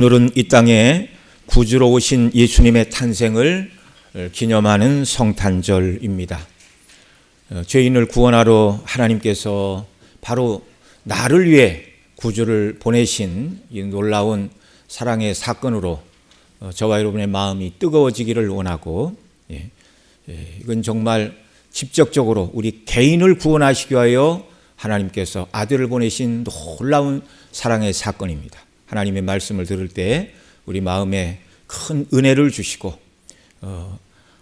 오늘은 이 땅에 구주로 오신 예수님의 탄생을 기념하는 성탄절입니다. 죄인을 구원하러 하나님께서 바로 나를 위해 구주를 보내신 이 놀라운 사랑의 사건으로 저와 여러분의 마음이 뜨거워지기를 원하고, 이건 정말 직접적으로 우리 개인을 구원하시기 위하여 하나님께서 아들을 보내신 놀라운 사랑의 사건입니다. 하나님의 말씀을 들을 때 우리 마음에 큰 은혜를 주시고,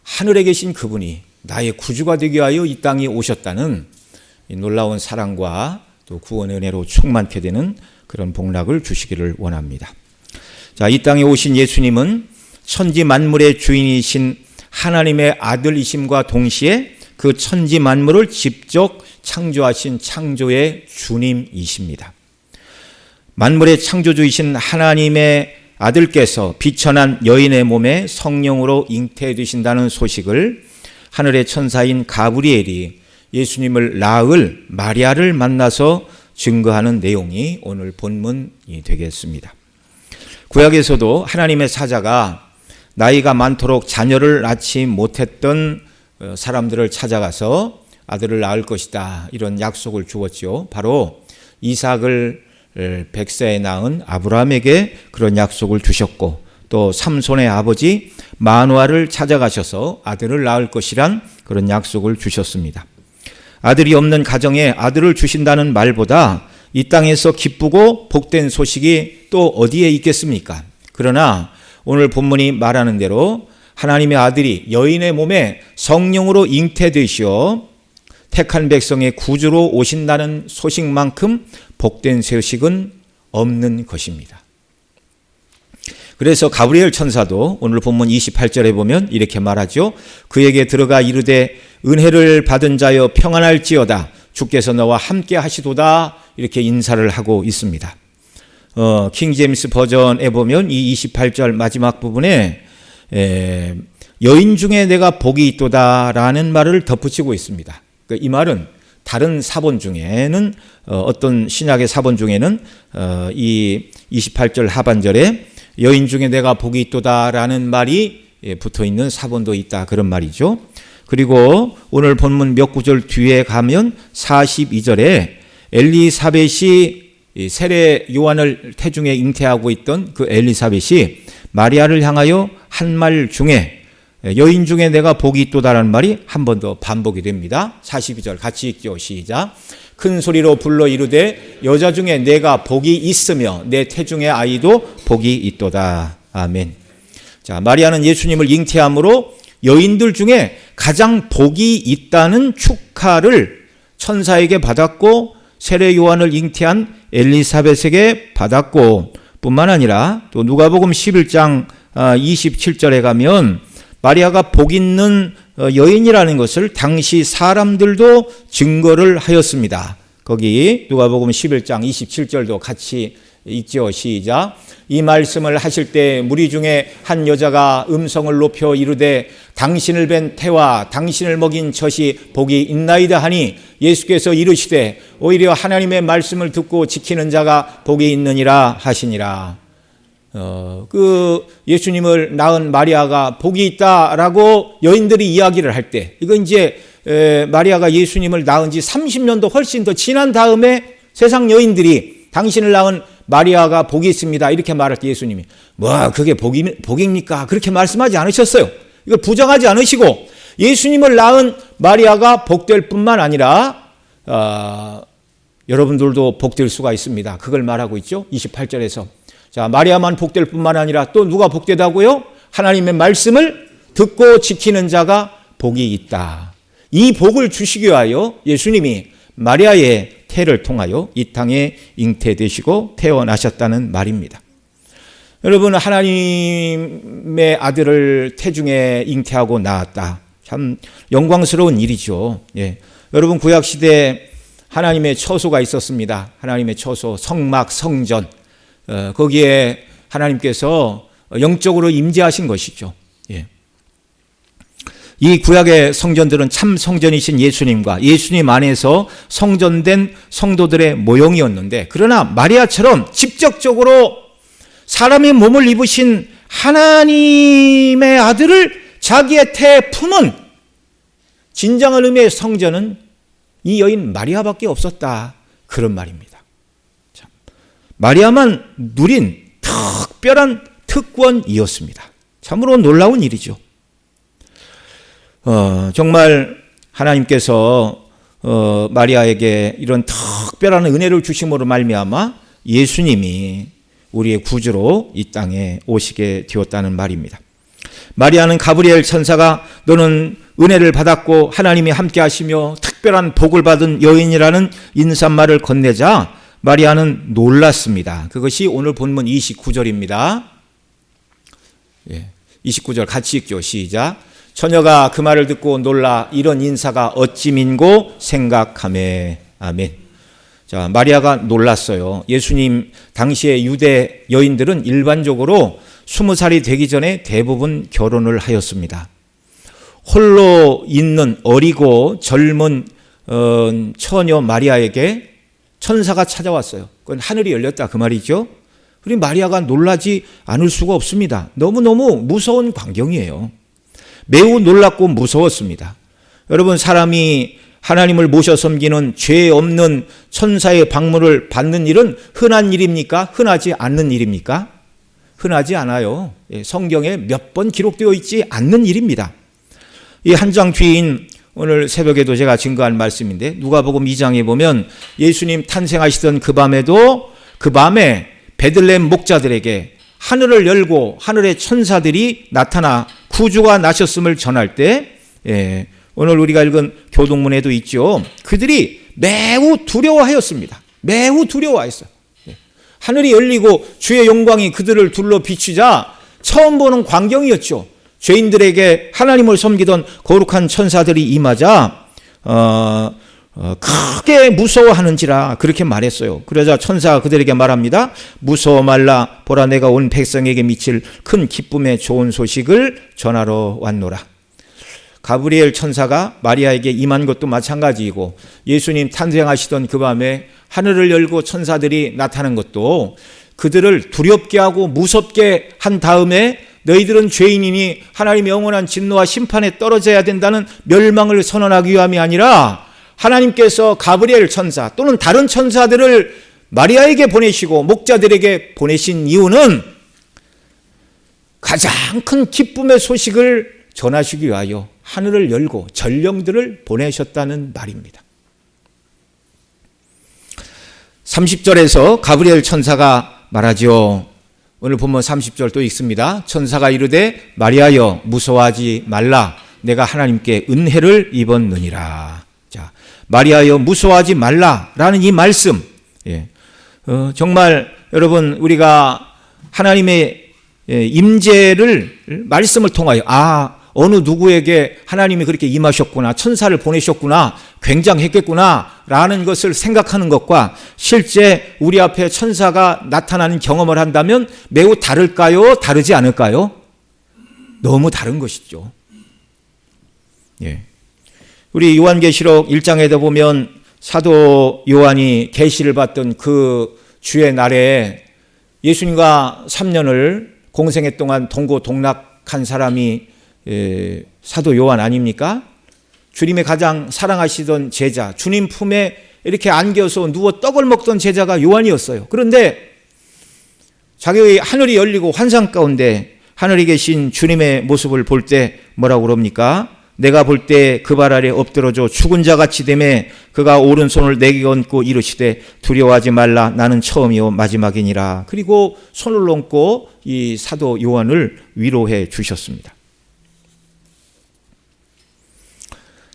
하늘에 계신 그분이 나의 구주가 되기 위하여 이 땅에 오셨다는 이 놀라운 사랑과 또 구원의 은혜로 충만케 되는 그런 복락을 주시기를 원합니다. 자, 이 땅에 오신 예수님은 천지 만물의 주인이신 하나님의 아들이심과 동시에 그 천지 만물을 직접 창조하신 창조의 주님이십니다. 만물의 창조주이신 하나님의 아들께서 비천한 여인의 몸에 성령으로 잉태되신다는 소식을 하늘의 천사인 가브리엘이 예수님을 낳을 마리아를 만나서 증거하는 내용이 오늘 본문이 되겠습니다. 구약에서도 하나님의 사자가 나이가 많도록 자녀를 낳지 못했던 사람들을 찾아가서 아들을 낳을 것이다, 이런 약속을 주었죠. 바로 이삭을 100세에 낳은 아브라함에게 그런 약속을 주셨고, 또 삼손의 아버지 마누아를 찾아가셔서 아들을 낳을 것이란 그런 약속을 주셨습니다. 아들이 없는 가정에 아들을 주신다는 말보다 이 땅에서 기쁘고 복된 소식이 또 어디에 있겠습니까? 그러나 오늘 본문이 말하는 대로 하나님의 아들이 여인의 몸에 성령으로 잉태되시어 택한 백성의 구주로 오신다는 소식만큼 복된 소식은 없는 것입니다. 그래서 가브리엘 천사도 오늘 본문 28절에 보면 이렇게 말하죠. 그에게 들어가 이르되 은혜를 받은 자여 평안할지어다, 주께서 너와 함께 하시도다, 이렇게 인사를 하고 있습니다. 킹 제임스 버전에 보면 이 28절 마지막 부분에 여인 중에 내가 복이 있도다 라는 말을 덧붙이고 있습니다. 이 말은 다른 사본 중에는, 어떤 신약의 사본 중에는 이 28절 하반절에 여인 중에 내가 복이 있도다라는 말이 붙어 있는 사본도 있다, 그런 말이죠. 그리고 오늘 본문 몇 구절 뒤에 가면 42절에 엘리사벳이 세례 요한을 태중에 잉태하고 있던 그 엘리사벳이 마리아를 향하여 한 말 중에 여인 중에 내가 복이 있도다라는 말이 한 번 더 반복이 됩니다. 42절 같이 읽죠. 시작. 큰 소리로 불러 이르되 여자 중에 내가 복이 있으며 내 태중의 아이도 복이 있도다. 아멘. 자, 마리아는 예수님을 잉태함으로 여인들 중에 가장 복이 있다는 축하를 천사에게 받았고, 세례 요한을 잉태한 엘리사벳에게 받았고, 뿐만 아니라 또 누가복음 11장 27절에 가면 마리아가 복 있는 여인이라는 것을 당시 사람들도 증거를 하였습니다. 거기 누가복음 11장 27절도 같이 읽죠. 시작. 이 말씀을 하실 때 무리 중에 한 여자가 음성을 높여 이르되 당신을 뵌 태와 당신을 먹인 젖이 복이 있나이다 하니 예수께서 이르시되 오히려 하나님의 말씀을 듣고 지키는 자가 복이 있느니라 하시니라. 그 예수님을 낳은 마리아가 복이 있다라고 여인들이 이야기를 할 때, 이건 이제 마리아가 예수님을 낳은 지 30년도 훨씬 더 지난 다음에 세상 여인들이 당신을 낳은 마리아가 복이 있습니다, 이렇게 말할 때 예수님이 그게 복입니까? 그렇게 말씀하지 않으셨어요. 이걸 부정하지 않으시고 예수님을 낳은 마리아가 복될 뿐만 아니라 여러분들도 복될 수가 있습니다. 그걸 말하고 있죠. 28절에서. 자, 마리아만 복될 뿐만 아니라 또 누가 복되다고요? 하나님의 말씀을 듣고 지키는 자가 복이 있다. 이 복을 주시기 위하여 예수님이 마리아의 태를 통하여 이 땅에 잉태되시고 태어나셨다는 말입니다. 여러분, 하나님의 아들을 태중에 잉태하고 낳았다. 참 영광스러운 일이죠. 여러분, 구약시대에 하나님의 처소가 있었습니다. 하나님의 처소, 성막, 성전. 거기에 하나님께서 영적으로 임재하신 것이죠. 이 구약의 성전들은 참 성전이신 예수님과 예수님 안에서 성전된 성도들의 모형이었는데, 그러나 마리아처럼 직접적으로 사람의 몸을 입으신 하나님의 아들을 자기의 태에 품은 진정한 의미의 성전은 이 여인 마리아밖에 없었다. 그런 말입니다. 참, 마리아만 누린 특별한 특권이었습니다. 참으로 놀라운 일이죠. 정말 하나님께서 마리아에게 이런 특별한 은혜를 주심으로 말미암아 예수님이 우리의 구주로 이 땅에 오시게 되었다는 말입니다. 마리아는 가브리엘 천사가 너는 은혜를 받았고 하나님이 함께 하시며 특별한 복을 받은 여인이라는 인사말을 건네자 마리아는 놀랐습니다. 그것이 오늘 본문 29절입니다. 29절 같이 읽죠. 시작. 처녀가 그 말을 듣고 놀라 이런 인사가 어찌 민고 생각하매. 아멘. 자, 마리아가 놀랐어요. 예수님 당시의 유대 여인들은 일반적으로 20살이 되기 전에 대부분 결혼을 하였습니다. 홀로 있는 어리고 젊은 처녀 마리아에게 천사가 찾아왔어요. 그건 하늘이 열렸다 그 말이죠. 그리고 마리아가 놀라지 않을 수가 없습니다. 너무너무 무서운 광경이에요. 매우 놀랍고 무서웠습니다. 여러분, 사람이 하나님을 모셔 섬기는 죄 없는 천사의 방문을 받는 일은 흔한 일입니까? 흔하지 않는 일입니까? 흔하지 않아요. 성경에 몇 번 기록되어 있지 않는 일입니다. 이 한 장 뒤인 오늘 새벽에도 제가 증거한 말씀인데 누가복음 2장에 보면 예수님 탄생하시던 그 밤에도 그 밤에 베들레헴 목자들에게 하늘을 열고 하늘의 천사들이 나타나 구주가 나셨음을 전할 때 오늘 우리가 읽은 교동문에도 있죠. 그들이 매우 두려워하였습니다. 매우 두려워하였어요. 하늘이 열리고 주의 영광이 그들을 둘러 비추자 처음 보는 광경이었죠. 죄인들에게 하나님을 섬기던 거룩한 천사들이 임하자 크게 무서워하는지라 그렇게 말했어요. 그러자 천사가 그들에게 말합니다. 무서워 말라. 보라 내가 온 백성에게 미칠 큰 기쁨의 좋은 소식을 전하러 왔노라. 가브리엘 천사가 마리아에게 임한 것도 마찬가지이고 예수님 탄생하시던 그 밤에 하늘을 열고 천사들이 나타난 것도 그들을 두렵게 하고 무섭게 한 다음에 너희들은 죄인이니 하나님의 영원한 진노와 심판에 떨어져야 된다는 멸망을 선언하기 위함이 아니라 하나님께서 가브리엘 천사 또는 다른 천사들을 마리아에게 보내시고 목자들에게 보내신 이유는 가장 큰 기쁨의 소식을 전하시기 위하여 하늘을 열고 전령들을 보내셨다는 말입니다. 30절에서 가브리엘 천사가 말하죠. 오늘 본문 30절 또 읽습니다. 천사가 이르되 마리아여 무서워하지 말라. 내가 하나님께 은혜를 입었느니라. 자, 마리아여 무서워하지 말라라는 이 말씀. 정말 여러분 우리가 하나님의 임재를 말씀을 통하여 어느 누구에게 하나님이 그렇게 임하셨구나, 천사를 보내셨구나, 굉장했겠구나 라는 것을 생각하는 것과 실제 우리 앞에 천사가 나타나는 경험을 한다면 매우 다를까요? 다르지 않을까요? 너무 다른 것이죠. 우리 요한계시록 1장에도 보면 사도 요한이 계시를 받던 그 주의 날에 예수님과 3년을 공생애 동안 동고동락한 사람이 사도 요한 아닙니까? 주님의 가장 사랑하시던 제자, 주님 품에 이렇게 안겨서 누워 떡을 먹던 제자가 요한이었어요. 그런데 자기의 하늘이 열리고 환상 가운데 하늘에 계신 주님의 모습을 볼 때 뭐라고 그럽니까? 내가 볼 때 그 발 아래 엎드러져 죽은 자같이 되매 그가 오른손을 내게 얹고 이르시되 두려워하지 말라. 나는 처음이요 마지막이니라. 그리고 손을 얹고 이 사도 요한을 위로해 주셨습니다.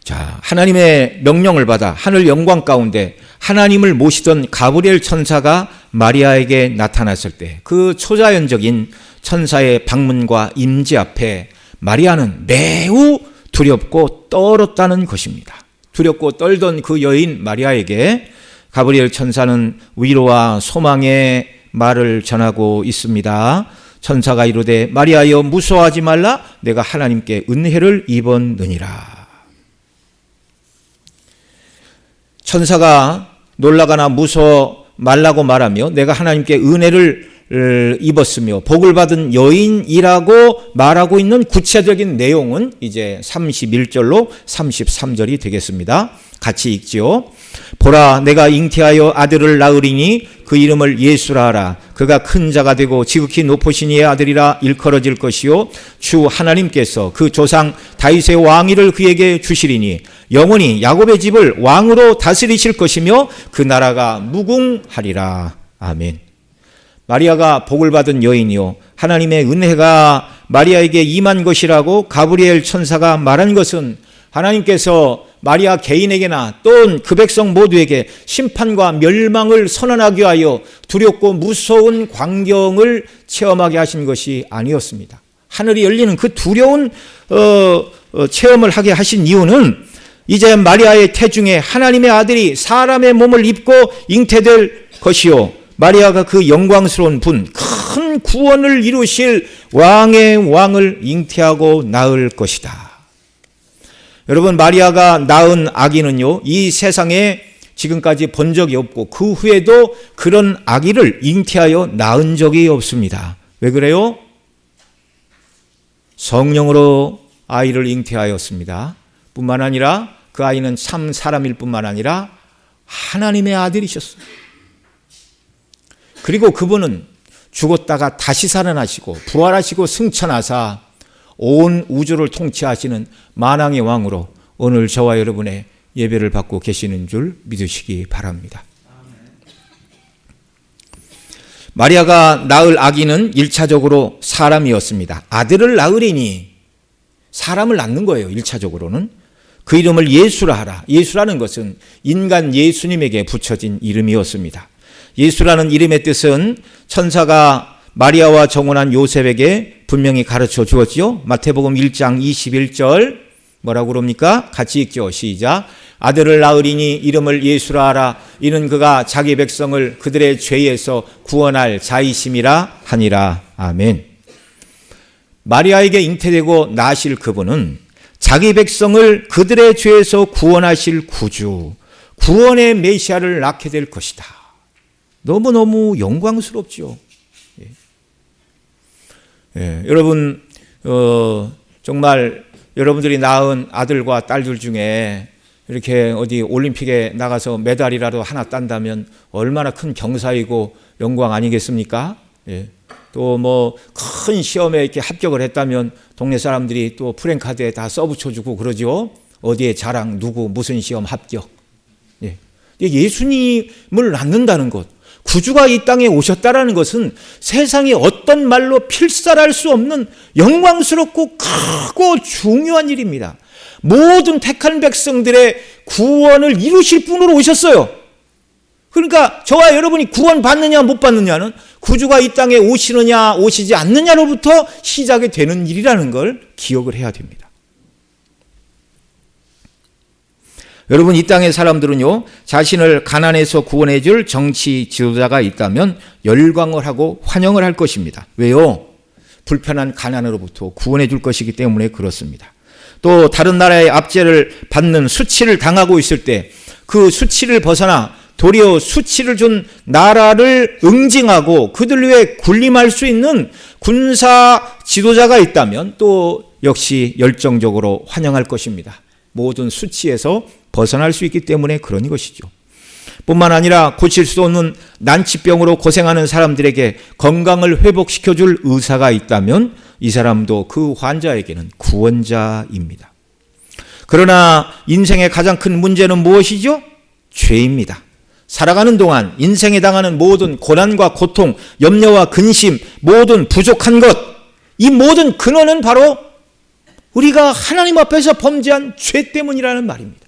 자, 하나님의 명령을 받아 하늘 영광 가운데 하나님을 모시던 가브리엘 천사가 마리아에게 나타났을 때 그 초자연적인 천사의 방문과 임재 앞에 마리아는 매우 두렵고 떨었다는 것입니다. 두렵고 떨던 그 여인 마리아에게 가브리엘 천사는 위로와 소망의 말을 전하고 있습니다. 천사가 이르되 마리아여 무서워하지 말라. 내가 하나님께 은혜를 입었느니라. 천사가 놀라거나 무서워 말라고 말하며 내가 하나님께 은혜를 입었으며 복을 받은 여인이라고 말하고 있는 구체적인 내용은 이제 31절로 33절이 되겠습니다. 같이 읽지요. 보라, 내가 잉태하여 아들을 낳으리니 그 이름을 예수라 하라. 그가 큰 자가 되고 지극히 높으신 이의 아들이라 일컬어질 것이요 주 하나님께서 그 조상 다윗의 왕위를 그에게 주시리니 영원히 야곱의 집을 왕으로 다스리실 것이며 그 나라가 무궁하리라. 아멘. 마리아가 복을 받은 여인이요 하나님의 은혜가 마리아에게 임한 것이라고 가브리엘 천사가 말한 것은 하나님께서 마리아 개인에게나 또는 그 백성 모두에게 심판과 멸망을 선언하기 위하여 두렵고 무서운 광경을 체험하게 하신 것이 아니었습니다. 하늘이 열리는 그 두려운 체험을 하게 하신 이유는 이제 마리아의 태중에 하나님의 아들이 사람의 몸을 입고 잉태될 것이요 마리아가 그 영광스러운 분, 큰 구원을 이루실 왕의 왕을 잉태하고 낳을 것이다. 여러분, 마리아가 낳은 아기는요, 이 세상에 지금까지 본 적이 없고 그 후에도 그런 아기를 잉태하여 낳은 적이 없습니다. 왜 그래요? 성령으로 아이를 잉태하였습니다. 뿐만 아니라 그 아이는 참 사람일 뿐만 아니라 하나님의 아들이셨어요. 그리고 그분은 죽었다가 다시 살아나시고 부활하시고 승천하사 온 우주를 통치하시는 만왕의 왕으로 오늘 저와 여러분의 예배를 받고 계시는 줄 믿으시기 바랍니다. 마리아가 낳을 아기는 1차적으로 사람이었습니다. 아들을 낳으리니 사람을 낳는 거예요. 1차적으로는. 그 이름을 예수라 하라. 예수라는 것은 인간 예수님에게 붙여진 이름이었습니다. 예수라는 이름의 뜻은 천사가 마리아와 정혼한 요셉에게 분명히 가르쳐 주었지요. 마태복음 1장 21절 뭐라고 그럽니까? 같이 읽죠. 시작. 아들을 낳으리니 이름을 예수라 하라. 이는 그가 자기 백성을 그들의 죄에서 구원할 자이심이라 하니라. 아멘. 마리아에게 잉태되고 나실 그분은 자기 백성을 그들의 죄에서 구원하실 구주, 구원의 메시아를 낳게 될 것이다. 너무너무 영광스럽죠. 여러분, 정말 여러분들이 낳은 아들과 딸들 중에 이렇게 어디 올림픽에 나가서 메달이라도 하나 딴다면 얼마나 큰 경사이고 영광 아니겠습니까? 또 뭐 큰 시험에 이렇게 합격을 했다면 동네 사람들이 또 프랭카드에 다 써붙여주고 그러죠. 어디에 자랑, 누구, 무슨 시험 합격. 예수님을 낳는다는 것, 구주가 이 땅에 오셨다라는 것은 세상에 어떤 말로 필살할 수 없는 영광스럽고 크고 중요한 일입니다. 모든 택한 백성들의 구원을 이루실 분으로 오셨어요. 그러니까 저와 여러분이 구원 받느냐 못 받느냐는 구주가 이 땅에 오시느냐 오시지 않느냐로부터 시작이 되는 일이라는 걸 기억을 해야 됩니다. 여러분, 이 땅의 사람들은요, 자신을 가난에서 구원해 줄 정치 지도자가 있다면 열광을 하고 환영을 할 것입니다. 왜요? 불편한 가난으로부터 구원해 줄 것이기 때문에 그렇습니다. 또 다른 나라의 압제를 받는 수치를 당하고 있을 때 그 수치를 벗어나 도리어 수치를 준 나라를 응징하고 그들 위해 군림할 수 있는 군사 지도자가 있다면 또 역시 열정적으로 환영할 것입니다. 모든 수치에서 벗어날 수 있기 때문에 그런 것이죠. 뿐만 아니라 고칠 수 없는 난치병으로 고생하는 사람들에게 건강을 회복시켜줄 의사가 있다면 이 사람도 그 환자에게는 구원자입니다. 그러나 인생의 가장 큰 문제는 무엇이죠? 죄입니다. 살아가는 동안 인생에 당하는 모든 고난과 고통, 염려와 근심, 모든 부족한 것, 이 모든 근원은 바로 우리가 하나님 앞에서 범죄한 죄 때문이라는 말입니다.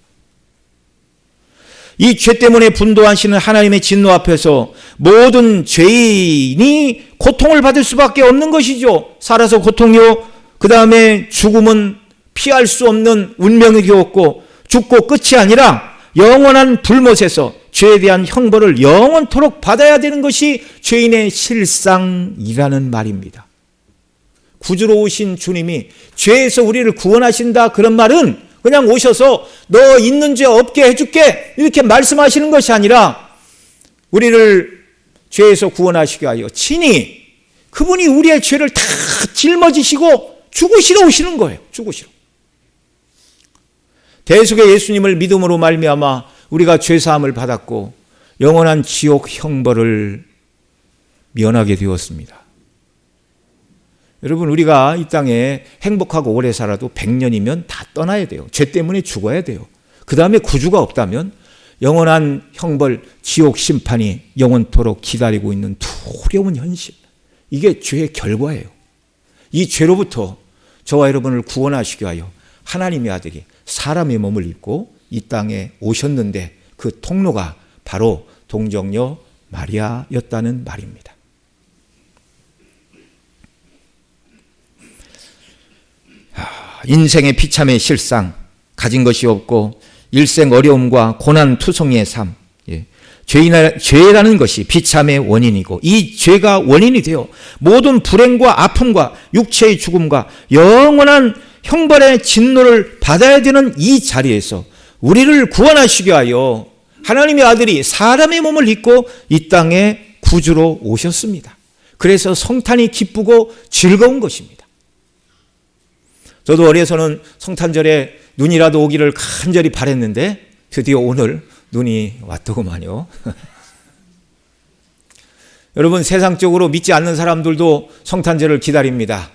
이 죄 때문에 분노하시는 하나님의 진노 앞에서 모든 죄인이 고통을 받을 수밖에 없는 것이죠. 살아서 고통이요, 그 다음에 죽음은 피할 수 없는 운명이 되었고, 죽고 끝이 아니라 영원한 불못에서 죄에 대한 형벌을 영원토록 받아야 되는 것이 죄인의 실상이라는 말입니다. 구주로 오신 주님이 죄에서 우리를 구원하신다, 그런 말은 그냥 오셔서 너 있는 죄 없게 해줄게 이렇게 말씀하시는 것이 아니라 우리를 죄에서 구원하시기 위하여 친히 그분이 우리의 죄를 다 짊어지시고 죽으시러 오시는 거예요. 죽으시러. 대속의 예수님을 믿음으로 말미암아 우리가 죄사함을 받았고 영원한 지옥 형벌을 면하게 되었습니다. 여러분, 우리가 이 땅에 행복하고 오래 살아도 100년이면 다 떠나야 돼요. 죄 때문에 죽어야 돼요. 그 다음에 구주가 없다면 영원한 형벌, 지옥 심판이 영원토록 기다리고 있는 두려운 현실. 이게 죄의 결과예요. 이 죄로부터 저와 여러분을 구원하시기 위하여 하나님의 아들이 사람의 몸을 입고 이 땅에 오셨는데 그 통로가 바로 동정녀 마리아였다는 말입니다. 인생의 비참의 실상, 가진 것이 없고 일생 어려움과 고난투성이의 삶, 죄라는 것이 비참의 원인이고 이 죄가 원인이 되어 모든 불행과 아픔과 육체의 죽음과 영원한 형벌의 진노를 받아야 되는 이 자리에서 우리를 구원하시기 위하여 하나님의 아들이 사람의 몸을 입고 이 땅에 구주로 오셨습니다. 그래서 성탄이 기쁘고 즐거운 것입니다. 저도 어려서는 성탄절에 눈이라도 오기를 간절히 바랬는데 드디어 오늘 눈이 왔더구만요. 여러분, 세상적으로 믿지 않는 사람들도 성탄절을 기다립니다.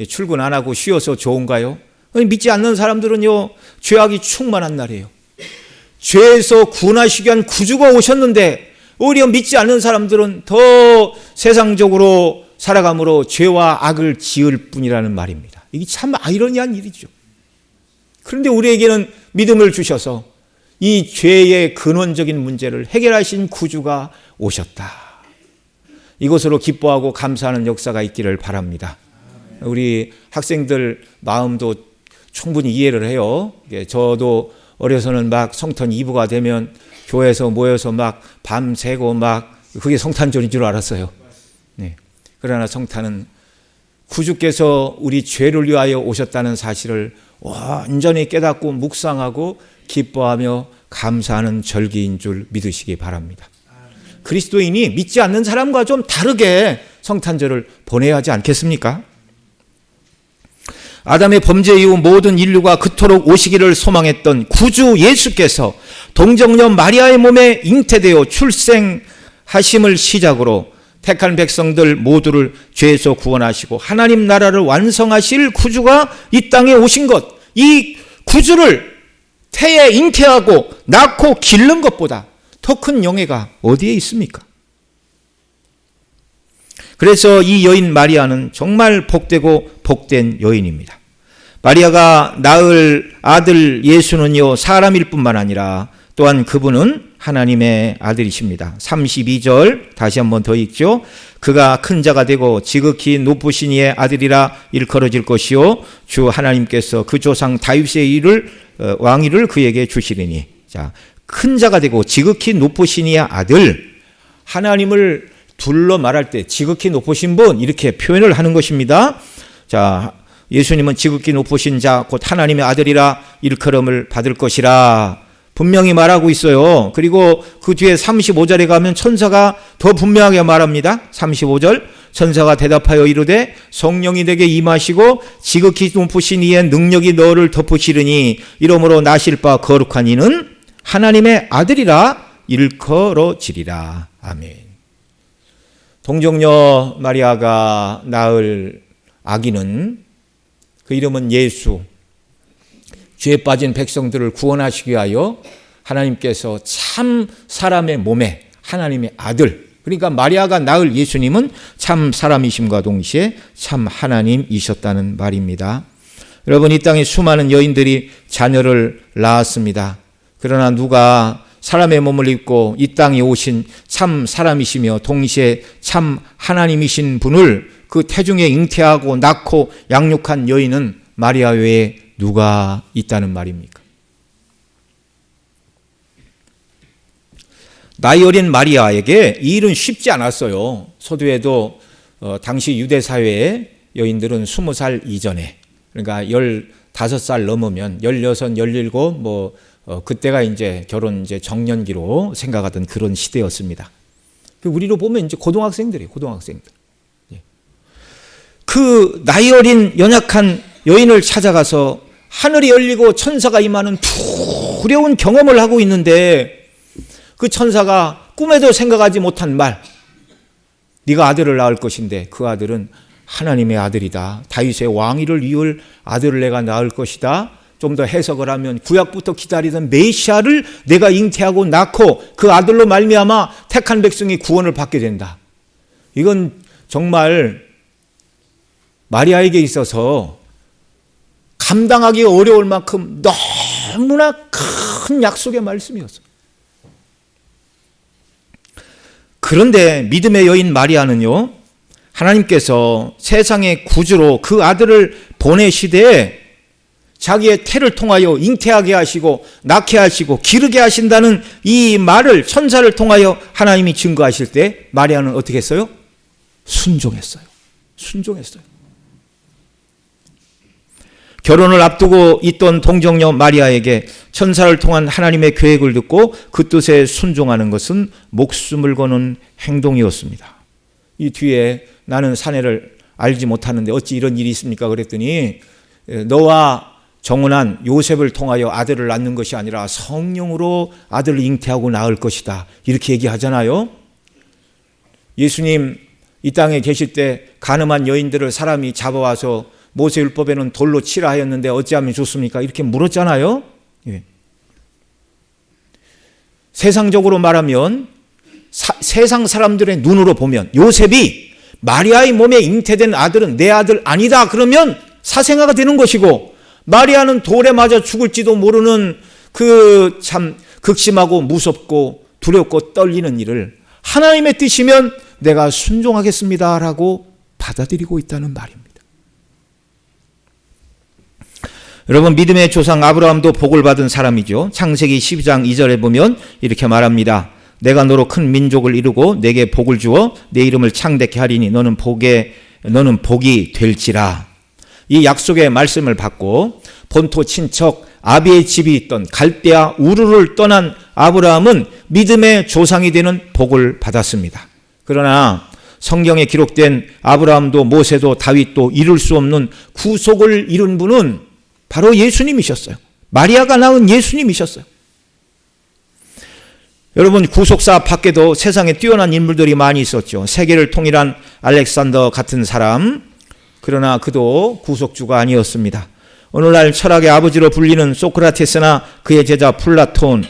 출근 안 하고 쉬어서 좋은가요? 믿지 않는 사람들은요, 죄악이 충만한 날이에요. 죄에서 구원하시기 위한 구주가 오셨는데 오히려 믿지 않는 사람들은 더 세상적으로 살아감으로 죄와 악을 지을 뿐이라는 말입니다. 이게 참 아이러니한 일이죠. 그런데 우리에게는 믿음을 주셔서 이 죄의 근원적인 문제를 해결하신 구주가 오셨다. 이것으로 기뻐하고 감사하는 역사가 있기를 바랍니다. 우리 학생들 마음도 충분히 이해를 해요. 저도 어려서는 막 성탄 이브가 되면 교회에서 모여서 막 밤새고 막 그게 성탄절인 줄 알았어요. 네. 그러나 성탄은 구주께서 우리 죄를 위하여 오셨다는 사실을 완전히 깨닫고 묵상하고 기뻐하며 감사하는 절기인 줄 믿으시기 바랍니다. 그리스도인이 믿지 않는 사람과 좀 다르게 성탄절을 보내야 하지 않겠습니까? 아담의 범죄 이후 모든 인류가 그토록 오시기를 소망했던 구주 예수께서 동정녀 마리아의 몸에 잉태되어 출생하심을 시작으로 택한 백성들 모두를 죄에서 구원하시고 하나님 나라를 완성하실 구주가 이 땅에 오신 것, 이 구주를 태에 잉태하고 낳고 기른 것보다 더 큰 영예가 어디에 있습니까? 그래서 이 여인 마리아는 정말 복되고 복된 여인입니다. 마리아가 낳을 아들 예수는요, 사람일 뿐만 아니라 또한 그분은 하나님의 아들이십니다. 32절 다시 한번 더 읽죠. 그가 큰 자가 되고 지극히 높으신 이의 아들이라 일컬어질 것이요 주 하나님께서 그 조상 다윗의 왕위를 그에게 주시리니. 자, 큰 자가 되고 지극히 높으신 이의 아들, 하나님을 둘러 말할 때 지극히 높으신 분 이렇게 표현을 하는 것입니다. 자, 예수님은 지극히 높으신 자 곧 하나님의 아들이라 일컬음을 받을 것이라 분명히 말하고 있어요. 그리고 그 뒤에 35절에 가면 천사가 더 분명하게 말합니다. 35절 천사가 대답하여 이르되 성령이 내게 임하시고 지극히 높으신 이의 능력이 너를 덮으시리니 이러므로 나실 바 거룩한 이는 하나님의 아들이라 일컬어지리라. 아멘. 동정녀 마리아가 낳을 아기는 그 이름은 예수, 죄에 빠진 백성들을 구원하시기 위하여 하나님께서 참 사람의 몸에 하나님의 아들, 그러니까 마리아가 낳을 예수님은 참 사람이심과 동시에 참 하나님이셨다는 말입니다. 여러분, 이 땅에 수많은 여인들이 자녀를 낳았습니다. 그러나 누가 사람의 몸을 입고 이 땅에 오신 참 사람이시며 동시에 참 하나님이신 분을 그 태중에 잉태하고 낳고 양육한 여인은 마리아 외에 누가 있다는 말입니까? 나이 어린 마리아에게 이 일은 쉽지 않았어요. 서두에도 당시 유대 사회의 여인들은 20살 이전에, 그러니까 15살 넘으면 16, 17, 그때가 이제 결혼 이제 정년기로 생각하던 그런 시대였습니다. 우리로 보면 이제 고등학생들이에요, 고등학생들. 그 나이 어린 연약한 여인을 찾아가서 하늘이 열리고 천사가 임하는 두려운 경험을 하고 있는데 그 천사가 꿈에도 생각하지 못한 말, 네가 아들을 낳을 것인데 그 아들은 하나님의 아들이다. 다윗의 왕위를 이을 아들을 내가 낳을 것이다. 좀 더 해석을 하면 구약부터 기다리던 메시아를 내가 잉태하고 낳고 그 아들로 말미암아 택한 백성이 구원을 받게 된다. 이건 정말 마리아에게 있어서 감당하기 어려울 만큼 너무나 큰 약속의 말씀이었어요. 그런데 믿음의 여인 마리아는요, 하나님께서 세상의 구주로 그 아들을 보내시되 자기의 태를 통하여 잉태하게 하시고 낳게 하시고 기르게 하신다는 이 말을 천사를 통하여 하나님이 증거하실 때 마리아는 어떻게 했어요? 순종했어요. 순종했어요. 결혼을 앞두고 있던 동정녀 마리아에게 천사를 통한 하나님의 계획을 듣고 그 뜻에 순종하는 것은 목숨을 거는 행동이었습니다. 이 뒤에 나는 사내를 알지 못하는데 어찌 이런 일이 있습니까? 그랬더니 너와 정혼한 요셉을 통하여 아들을 낳는 것이 아니라 성령으로 아들을 잉태하고 낳을 것이다. 이렇게 얘기하잖아요. 예수님 이 땅에 계실 때 가늠한 여인들을 사람이 잡아와서 모세율법에는 돌로 치라 하였는데 어찌하면 좋습니까? 이렇게 물었잖아요. 예. 세상적으로 말하면 세상 사람들의 눈으로 보면 요셉이 마리아의 몸에 잉태된 아들은 내 아들 아니다 그러면 사생아가 되는 것이고, 마리아는 돌에 맞아 죽을지도 모르는 그 참 극심하고 무섭고 두렵고 떨리는 일을 하나님의 뜻이면 내가 순종하겠습니다라고 받아들이고 있다는 말입니다. 여러분, 믿음의 조상 아브라함도 복을 받은 사람이죠. 창세기 12장 2절에 보면 이렇게 말합니다. 내가 너로 큰 민족을 이루고 내게 복을 주어 내 이름을 창대케 하리니 너는 복이 될지라. 이 약속의 말씀을 받고 본토 친척 아비의 집이 있던 갈대아 우르를 떠난 아브라함은 믿음의 조상이 되는 복을 받았습니다. 그러나 성경에 기록된 아브라함도 모세도 다윗도 이룰 수 없는 구속을 이룬 분은 바로 예수님이셨어요. 마리아가 낳은 예수님이셨어요. 여러분, 구속사 밖에도 세상에 뛰어난 인물들이 많이 있었죠. 세계를 통일한 알렉산더 같은 사람, 그러나 그도 구속주가 아니었습니다. 오늘날 철학의 아버지로 불리는 소크라테스나 그의 제자 플라톤,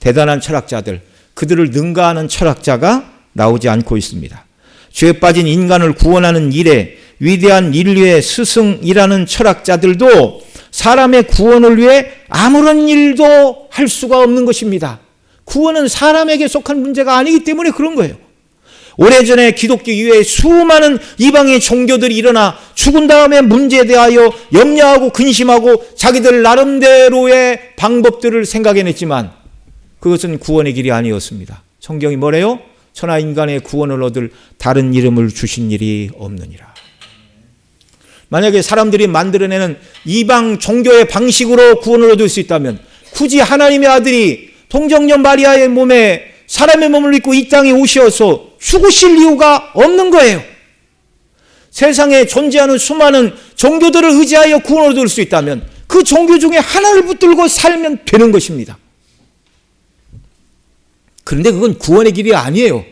대단한 철학자들, 그들을 능가하는 철학자가 나오지 않고 있습니다. 죄에 빠진 인간을 구원하는 일에 위대한 인류의 스승이라는 철학자들도 사람의 구원을 위해 아무런 일도 할 수가 없는 것입니다. 구원은 사람에게 속한 문제가 아니기 때문에 그런 거예요. 오래전에 기독교 이외에 수많은 이방의 종교들이 일어나 죽은 다음에 문제에 대하여 염려하고 근심하고 자기들 나름대로의 방법들을 생각해냈지만 그것은 구원의 길이 아니었습니다. 성경이 뭐래요? 천하 인간의 구원을 얻을 다른 이름을 주신 일이 없느니라. 만약에 사람들이 만들어내는 이방 종교의 방식으로 구원을 얻을 수 있다면 굳이 하나님의 아들이 동정녀 마리아의 몸에 사람의 몸을 입고 이 땅에 오셔서 죽으실 이유가 없는 거예요. 세상에 존재하는 수많은 종교들을 의지하여 구원을 얻을 수 있다면 그 종교 중에 하나를 붙들고 살면 되는 것입니다. 그런데 그건 구원의 길이 아니에요.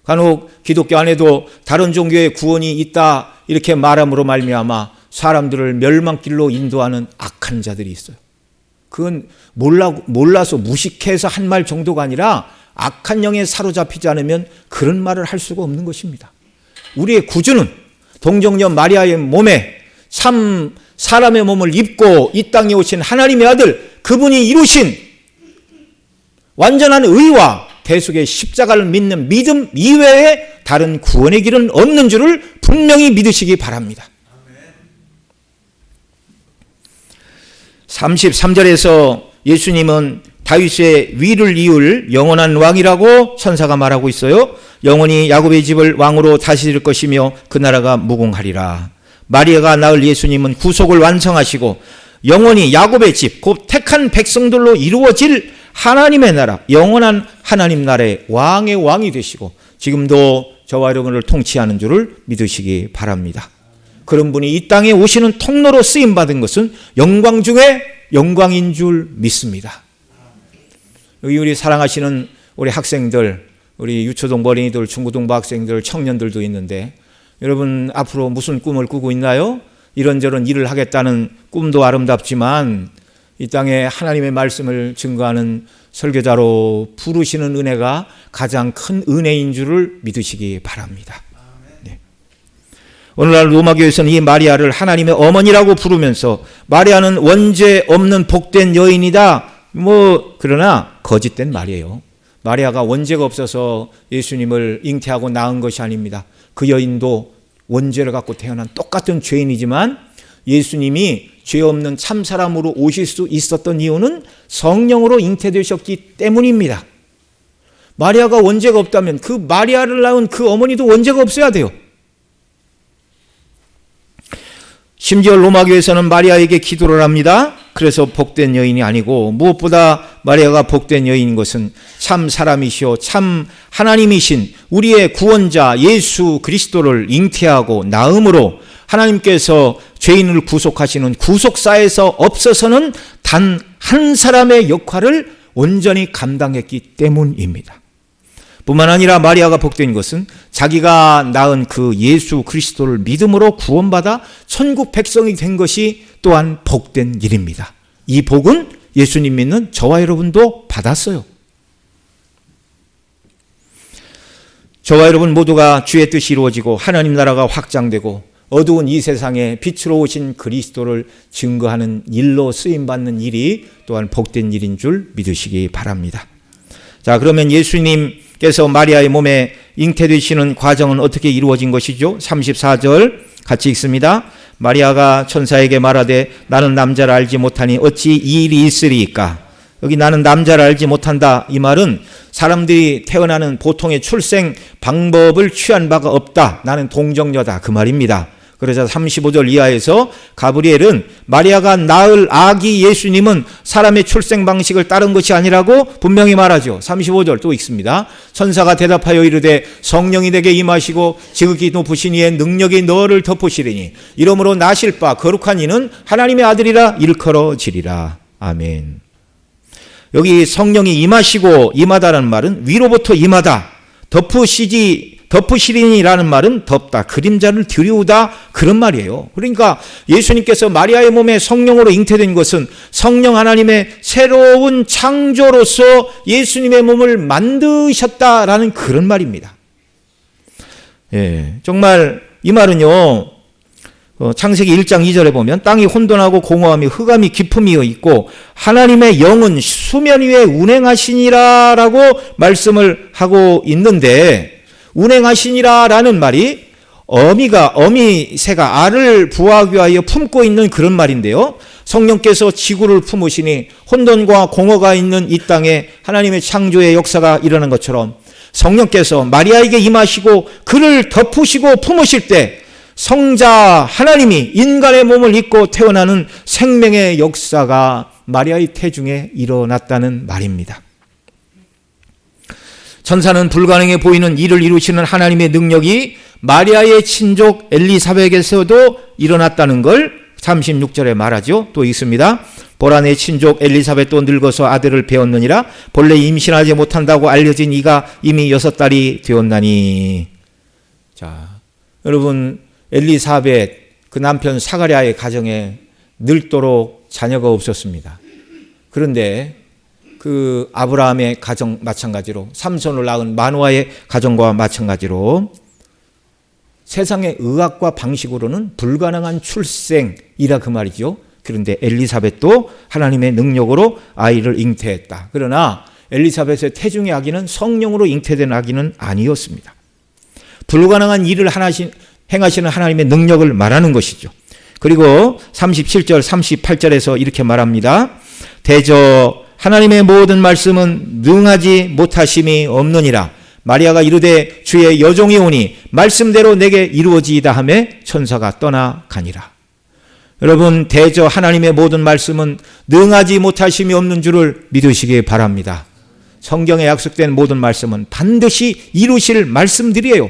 간혹 기독교 안에도 다른 종교의 구원이 있다 이렇게 말함으로 말미암아 사람들을 멸망길로 인도하는 악한 자들이 있어요. 그건 몰라서 무식해서 한 말 정도가 아니라 악한 영에 사로잡히지 않으면 그런 말을 할 수가 없는 것입니다. 우리의 구주는 동정녀 마리아의 몸에 참 사람의 몸을 입고 이 땅에 오신 하나님의 아들, 그분이 이루신 완전한 의와 대속의 십자가를 믿는 믿음 이외에 다른 구원의 길은 없는 줄을 분명히 믿으시기 바랍니다. 33절에서 예수님은 다윗의 위를 이을 영원한 왕이라고 천사가 말하고 있어요. 영원히 야곱의 집을 왕으로 다스릴 것이며 그 나라가 무궁하리라. 마리아가 낳을 예수님은 구속을 완성하시고 영원히 야곱의 집, 곧 택한 백성들로 이루어질 하나님의 나라, 영원한 하나님 나라의 왕의 왕이 되시고 지금도 저와 여러분을 통치하는 줄을 믿으시기 바랍니다. 그런 분이 이 땅에 오시는 통로로 쓰임받은 것은 영광 중에 영광인 줄 믿습니다. 여기 우리 사랑하시는 우리 학생들, 우리 유초동 어린이들, 중고등부 학생들, 청년들도 있는데 여러분 앞으로 무슨 꿈을 꾸고 있나요? 이런저런 일을 하겠다는 꿈도 아름답지만 이 땅에 하나님의 말씀을 증거하는 설교자로 부르시는 은혜가 가장 큰 은혜인 줄을 믿으시기 바랍니다. 네. 오늘날 로마교회에서는 이 마리아를 하나님의 어머니라고 부르면서 마리아는 원죄 없는 복된 여인이다. 그러나 거짓된 말이에요. 마리아가 원죄가 없어서 예수님을 잉태하고 낳은 것이 아닙니다. 그 여인도 원죄를 갖고 태어난 똑같은 죄인이지만 예수님이 죄 없는 참 사람으로 오실 수 있었던 이유는 성령으로 잉태되셨기 때문입니다. 마리아가 원죄가 없다면 그 마리아를 낳은 그 어머니도 원죄가 없어야 돼요. 심지어 로마교에서는 마리아에게 기도를 합니다. 그래서 복된 여인이 아니고 무엇보다 마리아가 복된 여인인 것은 참 사람이시오 참 하나님이신 우리의 구원자 예수 그리스도를 잉태하고 낳음으로 하나님께서 죄인을 구속하시는 구속사에서 없어서는 단 한 사람의 역할을 온전히 감당했기 때문입니다. 뿐만 아니라 마리아가 복된 것은 자기가 낳은 그 예수 그리스도를 믿음으로 구원받아 천국 백성이 된 것이 또한 복된 일입니다. 이 복은 예수님 믿는 저와 여러분도 받았어요. 저와 여러분 모두가 주의 뜻이 이루어지고 하나님 나라가 확장되고 어두운 이 세상에 빛으로 오신 그리스도를 증거하는 일로 쓰임받는 일이 또한 복된 일인 줄 믿으시기 바랍니다. 자, 그러면 예수님께서 마리아의 몸에 잉태되시는 과정은 어떻게 이루어진 것이죠? 34절 같이 읽습니다. 마리아가 천사에게 말하되 나는 남자를 알지 못하니 어찌 이 일이 있으리이까? 여기 나는 남자를 알지 못한다. 이 말은 사람들이 태어나는 보통의 출생 방법을 취한 바가 없다. 나는 동정녀다. 그 말입니다. 그래서 35절 이하에서 가브리엘은 마리아가 낳을 아기 예수님은 사람의 출생 방식을 따른 것이 아니라고 분명히 말하죠. 35절 또 읽습니다. 천사가 대답하여 이르되 성령이 내게 임하시고 지극히 높으신 이의 능력이 너를 덮으시리니 이러므로 나실 바 거룩한 이는 하나님의 아들이라 일컬어지리라. 아멘. 여기 성령이 임하시고 임하다라는 말은 위로부터 임하다. 덮으시리니라는 말은 덮다, 그림자를 들이우다 그런 말이에요. 그러니까 예수님께서 마리아의 몸에 성령으로 잉태된 것은 성령 하나님의 새로운 창조로서 예수님의 몸을 만드셨다라는 그런 말입니다. 예, 정말 이 말은요. 창세기 1장 2절에 보면 땅이 혼돈하고 공허함이 흑암이 깊음이어 있고 하나님의 영은 수면 위에 운행하시니라라고 말씀을 하고 있는데 운행하시니라라는 말이 어미새가 알을 부화하기 위하여 품고 있는 그런 말인데요. 성령께서 지구를 품으시니 혼돈과 공허가 있는 이 땅에 하나님의 창조의 역사가 일어난 것처럼 성령께서 마리아에게 임하시고 그를 덮으시고 품으실 때 성자 하나님이 인간의 몸을 입고 태어나는 생명의 역사가 마리아의 태중에 일어났다는 말입니다. 천사는 불가능해 보이는 일을 이루시는 하나님의 능력이 마리아의 친족 엘리사벳에서도 일어났다는 걸 36절에 말하죠. 또 있습니다. 보라 내 친족 엘리사벳도 늙어서 아들을 배웠느니라 본래 임신하지 못한다고 알려진 이가 이미 6달이 되었나니. 자, 여러분 엘리사벳 그 남편 사가랴의 가정에 늙도록 자녀가 없었습니다. 그런데 그 아브라함의 가정 마찬가지로 삼손을 낳은 마노아의 가정과 마찬가지로 세상의 의학과 방식으로는 불가능한 출생이라 그 말이죠. 그런데 엘리사벳도 하나님의 능력으로 아이를 잉태했다. 그러나 엘리사벳의 태중의 아기는 성령으로 잉태된 아기는 아니었습니다. 불가능한 일을 행하시는 하나님의 능력을 말하는 것이죠. 그리고 37절 38절에서 이렇게 말합니다. 대저 하나님의 모든 말씀은 능하지 못하심이 없느니라. 마리아가 이르되 주의 여종이 오니 말씀대로 내게 이루어지이다 하매 천사가 떠나가니라. 여러분, 대저 하나님의 모든 말씀은 능하지 못하심이 없는 줄을 믿으시기 바랍니다. 성경에 약속된 모든 말씀은 반드시 이루실 말씀들이에요.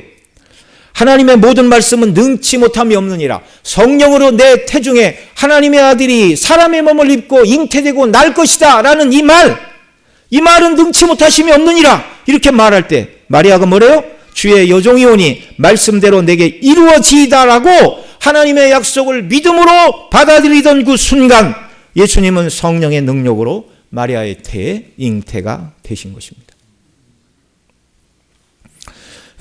하나님의 모든 말씀은 능치 못함이 없느니라. 성령으로 내 태중에 하나님의 아들이 사람의 몸을 입고 잉태되고 날 것이다 라는 이 말은 능치 못하심이 없느니라. 이렇게 말할 때 마리아가 뭐래요? 주의 여종이 오니 말씀대로 내게 이루어지이다라고 하나님의 약속을 믿음으로 받아들이던 그 순간 예수님은 성령의 능력으로 마리아의 태에 잉태가 되신 것입니다.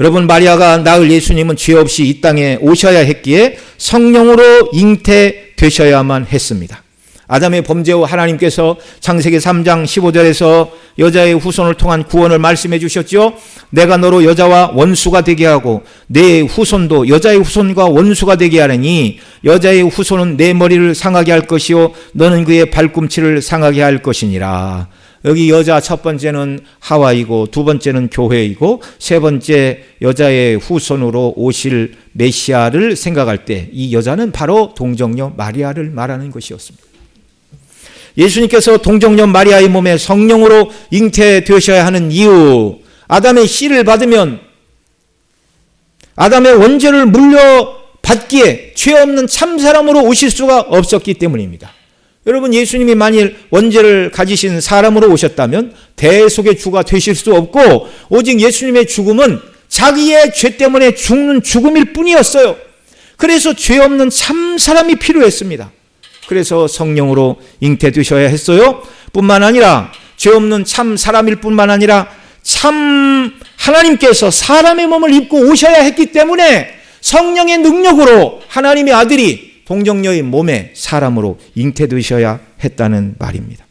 여러분, 마리아가 낳을 예수님은 죄 없이 이 땅에 오셔야 했기에 성령으로 잉태되셔야만 했습니다. 아담의 범죄 후 하나님께서 창세기 3장 15절에서 여자의 후손을 통한 구원을 말씀해 주셨죠. 내가 너로 여자와 원수가 되게 하고 내 후손도 여자의 후손과 원수가 되게 하느니 여자의 후손은 내 머리를 상하게 할 것이요 너는 그의 발꿈치를 상하게 할 것이니라. 여기 여자 첫 번째는 하와이고 두 번째는 교회이고 세 번째 여자의 후손으로 오실 메시아를 생각할 때 이 여자는 바로 동정녀 마리아를 말하는 것이었습니다. 예수님께서 동정녀 마리아의 몸에 성령으로 잉태되셔야 하는 이유, 아담의 씨를 받으면 아담의 원죄를 물려받기에 죄 없는 참사람으로 오실 수가 없었기 때문입니다. 여러분, 예수님이 만일 원죄를 가지신 사람으로 오셨다면 대속의 주가 되실 수 없고 오직 예수님의 죽음은 자기의 죄 때문에 죽는 죽음일 뿐이었어요. 그래서 죄 없는 참사람이 필요했습니다. 그래서 성령으로 잉태되셔야 했어요. 뿐만 아니라 죄 없는 참 사람일 뿐만 아니라 참 하나님께서 사람의 몸을 입고 오셔야 했기 때문에 성령의 능력으로 하나님의 아들이 동정녀의 몸에 사람으로 잉태되셔야 했다는 말입니다.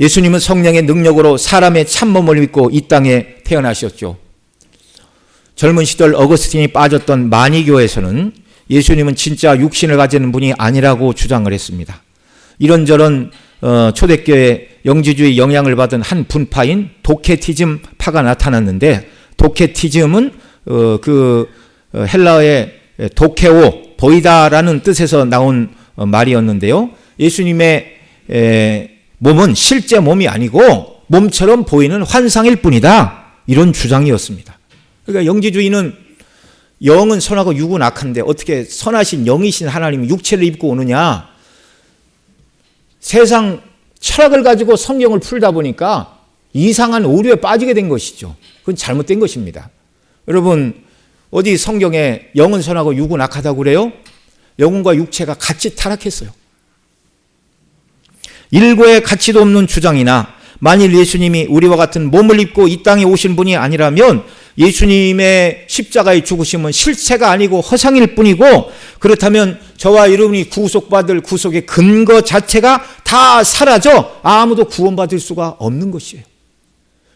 예수님은 성령의 능력으로 사람의 참몸을 입고 이 땅에 태어나셨죠. 젊은 시절 어거스틴이 빠졌던 마니교에서는 예수님은 진짜 육신을 가지는 분이 아니라고 주장을 했습니다. 이런저런 초대교회 영지주의 영향을 받은 한 분파인 도케티즘파가 나타났는데, 도케티즘은 헬라어의 도케오, 보이다라는 뜻에서 나온 말이었는데요. 예수님의 몸은 실제 몸이 아니고 몸처럼 보이는 환상일 뿐이다, 이런 주장이었습니다. 그러니까 영지주의는 영은 선하고 육은 악한데 어떻게 선하신 영이신 하나님이 육체를 입고 오느냐, 세상 철학을 가지고 성경을 풀다 보니까 이상한 오류에 빠지게 된 것이죠. 그건 잘못된 것입니다. 여러분, 어디 성경에 영은 선하고 육은 악하다고 그래요? 영혼과 육체가 같이 타락했어요. 일고의 가치도 없는 주장이나 만일 예수님이 우리와 같은 몸을 입고 이 땅에 오신 분이 아니라면 예수님의 십자가의 죽으심은 실체가 아니고 허상일 뿐이고, 그렇다면 저와 여러분이 구속받을 구속의 근거 자체가 다 사라져 아무도 구원받을 수가 없는 것이에요.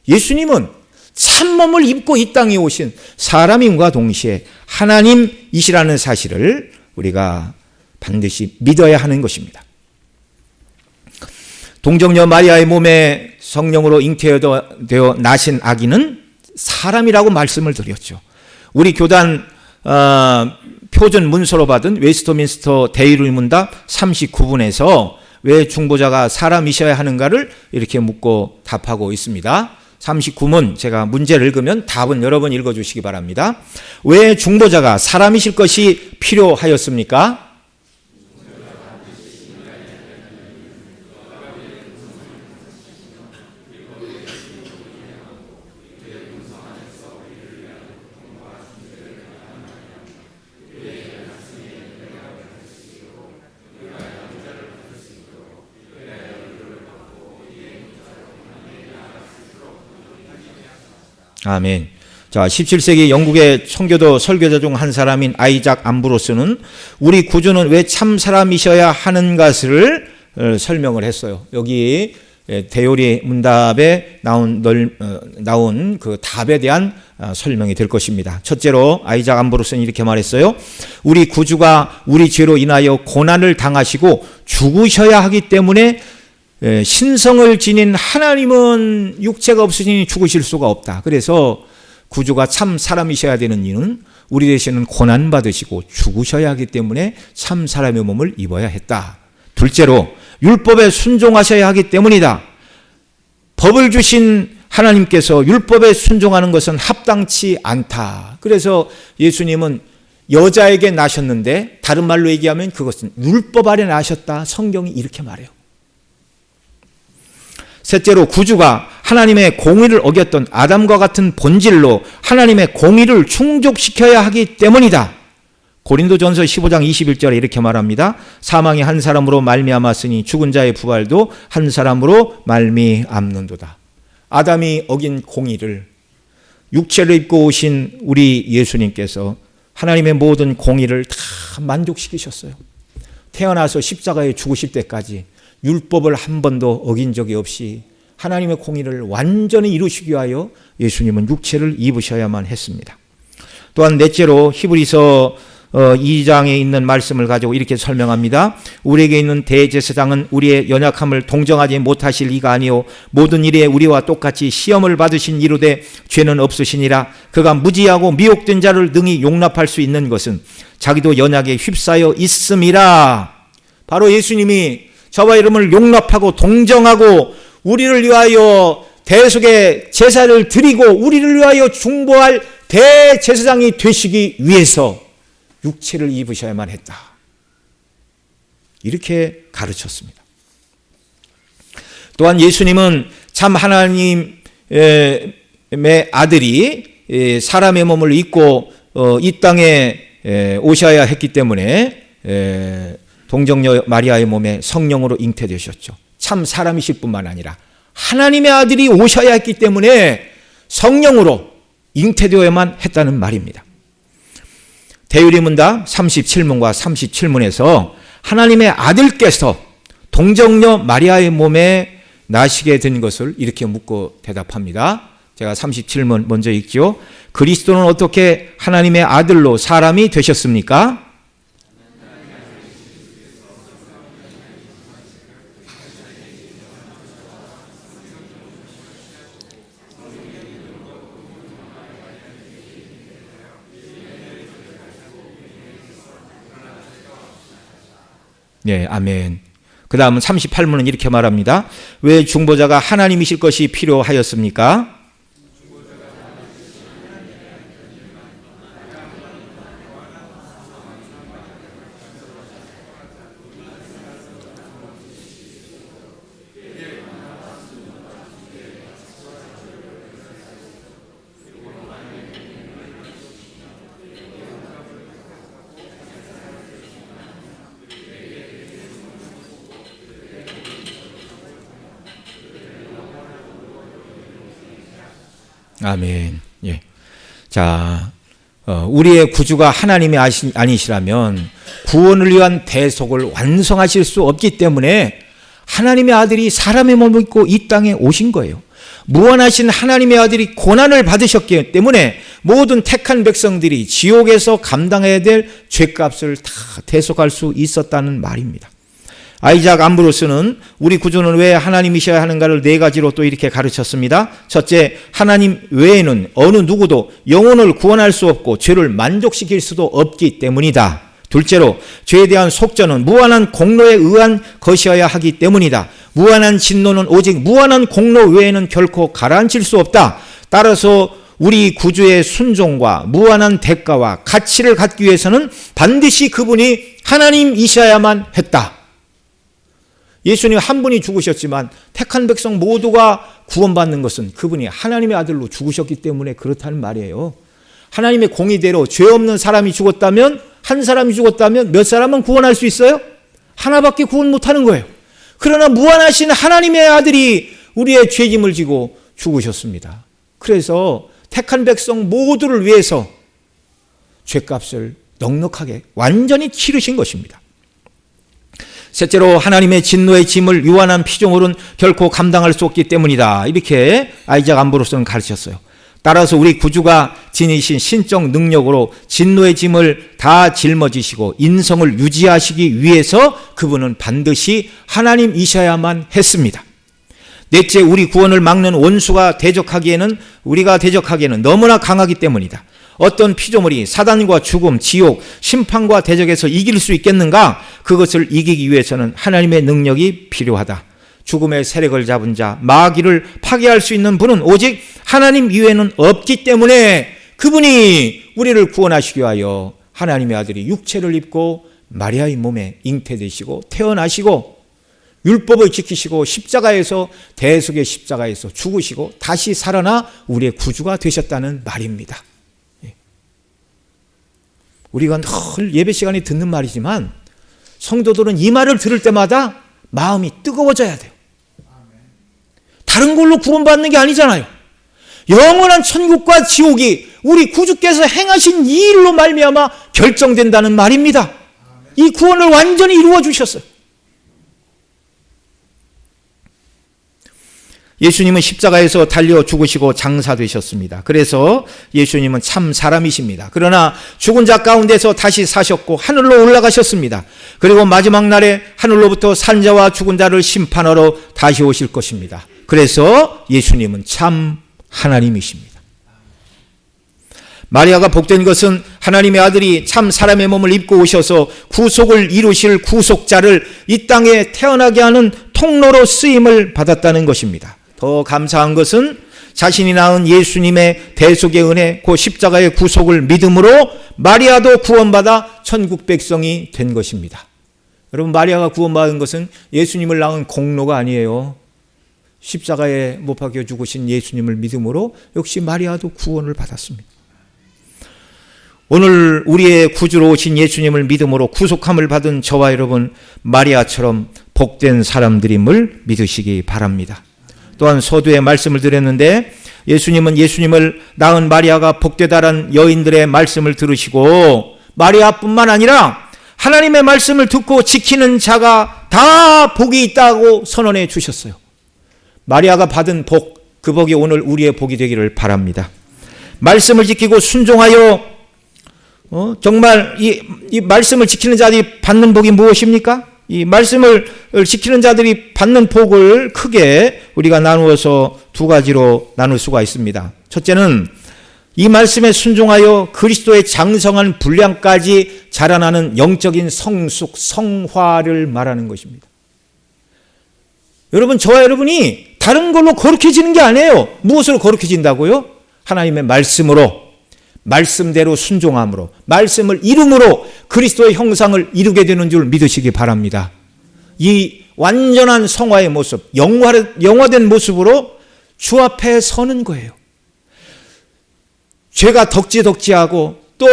예수님은 참몸을 입고 이 땅에 오신 사람임과 동시에 하나님이시라는 사실을 우리가 반드시 믿어야 하는 것입니다. 동정녀 마리아의 몸에 성령으로 잉태되어 나신 아기는 사람이라고 말씀을 드렸죠. 우리 교단 표준 문서로 받은 웨스트민스터 대의문답 39분에서 왜 중보자가 사람이셔야 하는가를 이렇게 묻고 답하고 있습니다. 39문 제가 문제를 읽으면 답은 여러분 읽어주시기 바랍니다. 왜 중보자가 사람이실 것이 필요하였습니까? 아멘. 자, 17세기 영국의 청교도 설교자 중 한 사람인 아이작 암브로스는 우리 구주는 왜 참 사람이셔야 하는 것을 설명을 했어요. 여기 대요리 문답에 나온 그 답에 대한 설명이 될 것입니다. 첫째로 아이작 암브로스는 이렇게 말했어요. 우리 구주가 우리 죄로 인하여 고난을 당하시고 죽으셔야 하기 때문에 신성을 지닌 하나님은 육체가 없으시니 죽으실 수가 없다. 그래서 구주가 참 사람이셔야 되는 이유는 우리 대신은 고난받으시고 죽으셔야 하기 때문에 참 사람의 몸을 입어야 했다. 둘째로 율법에 순종하셔야 하기 때문이다. 법을 주신 하나님께서 율법에 순종하는 것은 합당치 않다. 그래서 예수님은 여자에게 나셨는데 다른 말로 얘기하면 그것은 율법 아래 나셨다. 성경이 이렇게 말해요. 셋째로 구주가 하나님의 공의를 어겼던 아담과 같은 본질로 하나님의 공의를 충족시켜야 하기 때문이다. 고린도전서 15장 21절에 이렇게 말합니다. 사망이 한 사람으로 말미암았으니 죽은 자의 부활도 한 사람으로 말미암는도다. 아담이 어긴 공의를 육체를 입고 오신 우리 예수님께서 하나님의 모든 공의를 다 만족시키셨어요. 태어나서 십자가에 죽으실 때까지 율법을 한 번도 어긴 적이 없이 하나님의 공의를 완전히 이루시기 위하여 예수님은 육체를 입으셔야만 했습니다. 또한 넷째로 히브리서 2장에 있는 말씀을 가지고 이렇게 설명합니다. 우리에게 있는 대제사장은 우리의 연약함을 동정하지 못하실 이가 아니요 모든 일에 우리와 똑같이 시험을 받으신 이로되 죄는 없으시니라. 그가 무지하고 미혹된 자를 능히 용납할 수 있는 것은 자기도 연약에 휩싸여 있음이라. 바로 예수님이 저와 여러분을 용납하고 동정하고 우리를 위하여 대속의 제사를 드리고 우리를 위하여 중보할 대제사장이 되시기 위해서 육체를 입으셔야만 했다. 이렇게 가르쳤습니다. 또한 예수님은 참 하나님의 아들이 사람의 몸을 입고 이 땅에 오셔야 했기 때문에 동정녀 마리아의 몸에 성령으로 잉태되셨죠. 참 사람이실 뿐만 아니라 하나님의 아들이 오셔야 했기 때문에 성령으로 잉태되어야만 했다는 말입니다. 대유리문답 37문과 37문에서 하나님의 아들께서 동정녀 마리아의 몸에 나시게 된 것을 이렇게 묻고 대답합니다. 제가 37문 먼저 읽죠. 그리스도는 어떻게 하나님의 아들로 사람이 되셨습니까? 네, 아멘. 그 다음은 38문은 이렇게 말합니다. 왜 중보자가 하나님이실 것이 필요하였습니까? 아멘. 예. 자, 우리의 구주가 하나님이 아니시라면 구원을 위한 대속을 완성하실 수 없기 때문에 하나님의 아들이 사람의 몸을 입고 이 땅에 오신 거예요. 무한하신 하나님의 아들이 고난을 받으셨기 때문에 모든 택한 백성들이 지옥에서 감당해야 될 죄값을 다 대속할 수 있었다는 말입니다. 아이작 암브로스는 우리 구주는 왜 하나님이셔야 하는가를 네 가지로 또 이렇게 가르쳤습니다. 첫째, 하나님 외에는 어느 누구도 영혼을 구원할 수 없고 죄를 만족시킬 수도 없기 때문이다. 둘째로, 죄에 대한 속전은 무한한 공로에 의한 것이어야 하기 때문이다. 무한한 진노는 오직 무한한 공로 외에는 결코 가라앉힐 수 없다. 따라서 우리 구주의 순종과 무한한 대가와 가치를 갖기 위해서는 반드시 그분이 하나님이셔야만 했다. 예수님 한 분이 죽으셨지만 택한 백성 모두가 구원받는 것은 그분이 하나님의 아들로 죽으셨기 때문에 그렇다는 말이에요. 하나님의 공의대로 죄 없는 사람이 죽었다면, 한 사람이 죽었다면 몇 사람은 구원할 수 있어요? 하나밖에 구원 못하는 거예요. 그러나 무한하신 하나님의 아들이 우리의 죄짐을 지고 죽으셨습니다. 그래서 택한 백성 모두를 위해서 죄값을 넉넉하게 완전히 치르신 것입니다. 셋째로, 하나님의 진노의 짐을 유한한 피조물은 결코 감당할 수 없기 때문이다. 이렇게 아이작 암브로스는 가르쳤어요. 따라서 우리 구주가 지니신 신적 능력으로 진노의 짐을 다 짊어지시고 인성을 유지하시기 위해서 그분은 반드시 하나님이셔야만 했습니다. 넷째, 우리 구원을 막는 원수가 우리가 대적하기에는 너무나 강하기 때문이다. 어떤 피조물이 사단과 죽음, 지옥, 심판과 대적에서 이길 수 있겠는가? 그것을 이기기 위해서는 하나님의 능력이 필요하다. 죽음의 세력을 잡은 자, 마귀를 파괴할 수 있는 분은 오직 하나님 이외에는 없기 때문에 그분이 우리를 구원하시기 위하여 하나님의 아들이 육체를 입고 마리아의 몸에 잉태되시고 태어나시고 율법을 지키시고 대속의 십자가에서 죽으시고 다시 살아나 우리의 구주가 되셨다는 말입니다. 우리가 늘 예배 시간에 듣는 말이지만 성도들은 이 말을 들을 때마다 마음이 뜨거워져야 돼요. 다른 걸로 구원받는 게 아니잖아요. 영원한 천국과 지옥이 우리 구주께서 행하신 이 일로 말미암아 결정된다는 말입니다. 이 구원을 완전히 이루어 주셨어요. 예수님은 십자가에서 달려 죽으시고 장사되셨습니다. 그래서 예수님은 참 사람이십니다. 그러나 죽은 자 가운데서 다시 사셨고 하늘로 올라가셨습니다. 그리고 마지막 날에 하늘로부터 산 자와 죽은 자를 심판하러 다시 오실 것입니다. 그래서 예수님은 참 하나님이십니다. 마리아가 복된 것은 하나님의 아들이 참 사람의 몸을 입고 오셔서 구속을 이루실 구속자를 이 땅에 태어나게 하는 통로로 쓰임을 받았다는 것입니다. 더 감사한 것은 자신이 낳은 예수님의 대속의 은혜, 그 십자가의 구속을 믿음으로 마리아도 구원받아 천국 백성이 된 것입니다. 여러분, 마리아가 구원받은 것은 예수님을 낳은 공로가 아니에요. 십자가에 못 박혀 죽으신 예수님을 믿음으로 역시 마리아도 구원을 받았습니다. 오늘 우리의 구주로 오신 예수님을 믿음으로 구속함을 받은 저와 여러분, 마리아처럼 복된 사람들임을 믿으시기 바랍니다. 또한 서두에 말씀을 드렸는데 예수님은 예수님을 낳은 마리아가 복되다란 여인들의 말씀을 들으시고 마리아뿐만 아니라 하나님의 말씀을 듣고 지키는 자가 다 복이 있다고 선언해 주셨어요. 마리아가 받은 복, 그 복이 오늘 우리의 복이 되기를 바랍니다. 말씀을 지키고 순종하여 정말 이 말씀을 지키는 자들이 받는 복이 무엇입니까? 이 말씀을 지키는 자들이 받는 복을 크게 우리가 나누어서 두 가지로 나눌 수가 있습니다. 첫째는 이 말씀에 순종하여 그리스도의 장성한 분량까지 자라나는 영적인 성숙, 성화를 말하는 것입니다. 여러분, 저와 여러분이 다른 걸로 거룩해지는 게 아니에요. 무엇으로 거룩해진다고요? 하나님의 말씀으로, 말씀대로 순종함으로, 말씀을 이름으로 그리스도의 형상을 이루게 되는 줄 믿으시기 바랍니다. 이 완전한 성화의 모습, 영화된 모습으로 주 앞에 서는 거예요. 죄가 덕지덕지하고 또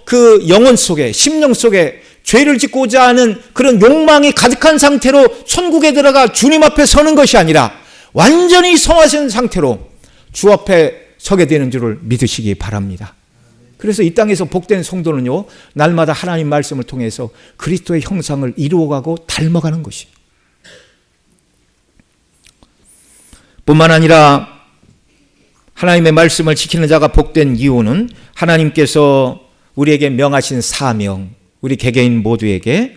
그 영혼 속에, 심령 속에 죄를 짓고자 하는 그런 욕망이 가득한 상태로 천국에 들어가 주님 앞에 서는 것이 아니라 완전히 성화된 상태로 주 앞에 서게 되는 줄을 믿으시기 바랍니다. 그래서 이 땅에서 복된 성도는요, 날마다 하나님 말씀을 통해서 그리스도의 형상을 이루어가고 닮아가는 것이에요. 뿐만 아니라 하나님의 말씀을 지키는 자가 복된 이유는 하나님께서 우리에게 명하신 사명, 우리 개개인 모두에게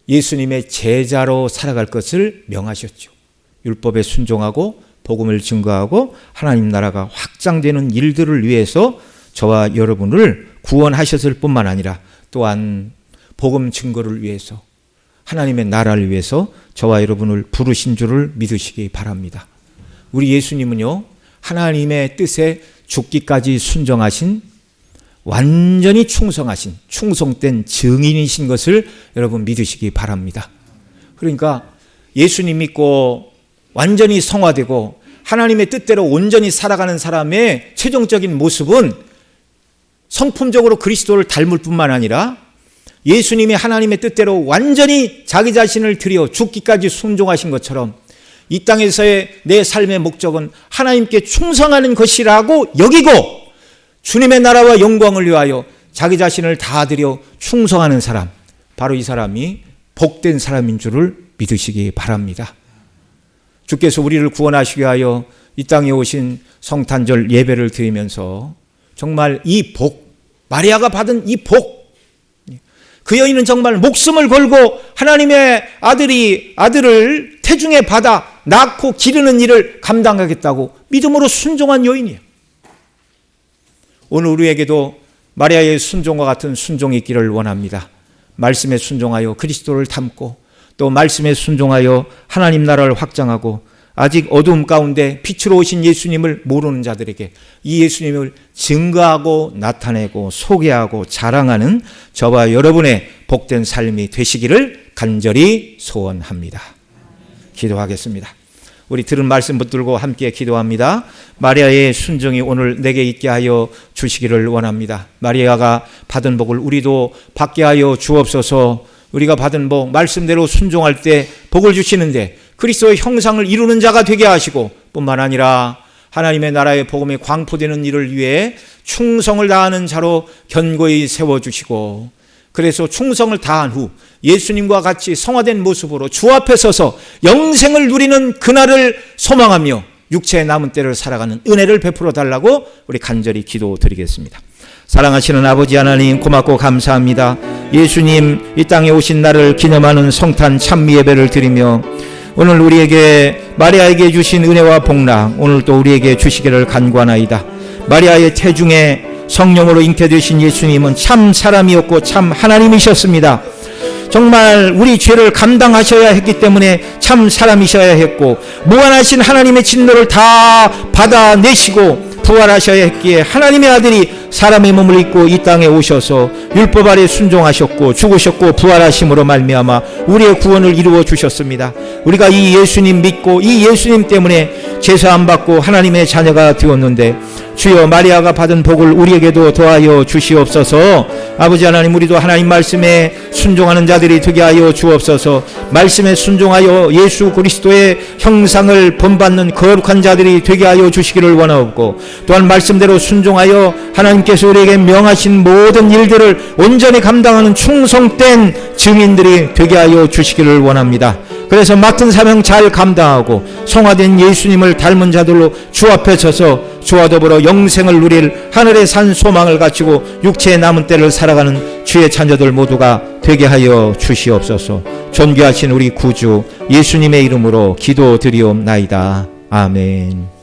예수님의 제자로 살아갈 것을 명하셨죠. 율법에 순종하고 복음을 증거하고 하나님 나라가 확장되는 일들을 위해서 저와 여러분을 구원하셨을 뿐만 아니라 또한 복음 증거를 위해서, 하나님의 나라를 위해서 저와 여러분을 부르신 줄을 믿으시기 바랍니다. 우리 예수님은요, 하나님의 뜻에 죽기까지 순종하신, 완전히 충성하신, 충성된 증인이신 것을 여러분 믿으시기 바랍니다. 그러니까 예수님 믿고 완전히 성화되고 하나님의 뜻대로 온전히 살아가는 사람의 최종적인 모습은 성품적으로 그리스도를 닮을 뿐만 아니라 예수님이 하나님의 뜻대로 완전히 자기 자신을 드려 죽기까지 순종하신 것처럼 이 땅에서의 내 삶의 목적은 하나님께 충성하는 것이라고 여기고 주님의 나라와 영광을 위하여 자기 자신을 다 드려 충성하는 사람, 바로 이 사람이 복된 사람인 줄을 믿으시기 바랍니다. 주께서 우리를 구원하시기 위하여 이 땅에 오신 성탄절 예배를 드리면서 정말 이 복, 마리아가 받은 이 복, 그 여인은 정말 목숨을 걸고 하나님의 아들을 태중에 받아 낳고 기르는 일을 감당하겠다고 믿음으로 순종한 여인이에요. 오늘 우리에게도 마리아의 순종과 같은 순종이 있기를 원합니다. 말씀에 순종하여 그리스도를 닮고 또 말씀에 순종하여 하나님 나라를 확장하고 아직 어두움 가운데 빛으로 오신 예수님을 모르는 자들에게 이 예수님을 증거하고 나타내고 소개하고 자랑하는 저와 여러분의 복된 삶이 되시기를 간절히 소원합니다. 기도하겠습니다. 우리 들은 말씀 붙들고 함께 기도합니다. 마리아의 순종이 오늘 내게 있게 하여 주시기를 원합니다. 마리아가 받은 복을 우리도 받게 하여 주옵소서. 우리가 받은 복, 말씀대로 순종할 때 복을 주시는데 그리스도의 형상을 이루는 자가 되게 하시고 뿐만 아니라 하나님의 나라의 복음이 광포되는 일을 위해 충성을 다하는 자로 견고히 세워주시고 그래서 충성을 다한 후 예수님과 같이 성화된 모습으로 주 앞에 서서 영생을 누리는 그날을 소망하며 육체의 남은 때를 살아가는 은혜를 베풀어 달라고 우리 간절히 기도드리겠습니다. 사랑하시는 아버지 하나님, 고맙고 감사합니다. 예수님 이 땅에 오신 날을 기념하는 성탄 찬미 예배를 드리며 오늘 우리에게 마리아에게 주신 은혜와 복락 오늘 또 우리에게 주시기를 간구하나이다. 마리아의 태중에 성령으로 잉태되신 예수님은 참 사람이었고 참 하나님이셨습니다. 정말 우리 죄를 감당하셔야 했기 때문에 참 사람이셔야 했고 무한하신 하나님의 진노를 다 받아내시고 부활하셔야 했기에 하나님의 아들이 사람의 몸을 입고 이 땅에 오셔서 율법 아래 순종하셨고 죽으셨고 부활하심으로 말미암아 우리의 구원을 이루어 주셨습니다. 우리가 이 예수님 믿고 이 예수님 때문에 제사 받고 하나님의 자녀가 되었는데 주여 마리아가 받은 복을 우리에게도 더하여 주시옵소서. 아버지 하나님, 우리도 하나님 말씀에 순종하는 자들이 되게 하여 주옵소서. 말씀에 순종하여 예수 그리스도의 형상을 본받는 거룩한 자들이 되게 하여 주시기를 원하옵고 또한 말씀대로 순종하여 하나님께서 우리에게 명하신 모든 일들을 온전히 감당하는 충성된 증인들이 되게 하여 주시기를 원합니다. 그래서 맡은 사명 잘 감당하고 성화된 예수님을 닮은 자들로 주 앞에 서서 주와 더불어 영생을 누릴 하늘의 산 소망을 가지고 육체의 남은 때를 살아가는 주의 자녀들 모두가 되게 하여 주시옵소서. 존귀하신 우리 구주 예수님의 이름으로 기도드리옵나이다. 아멘.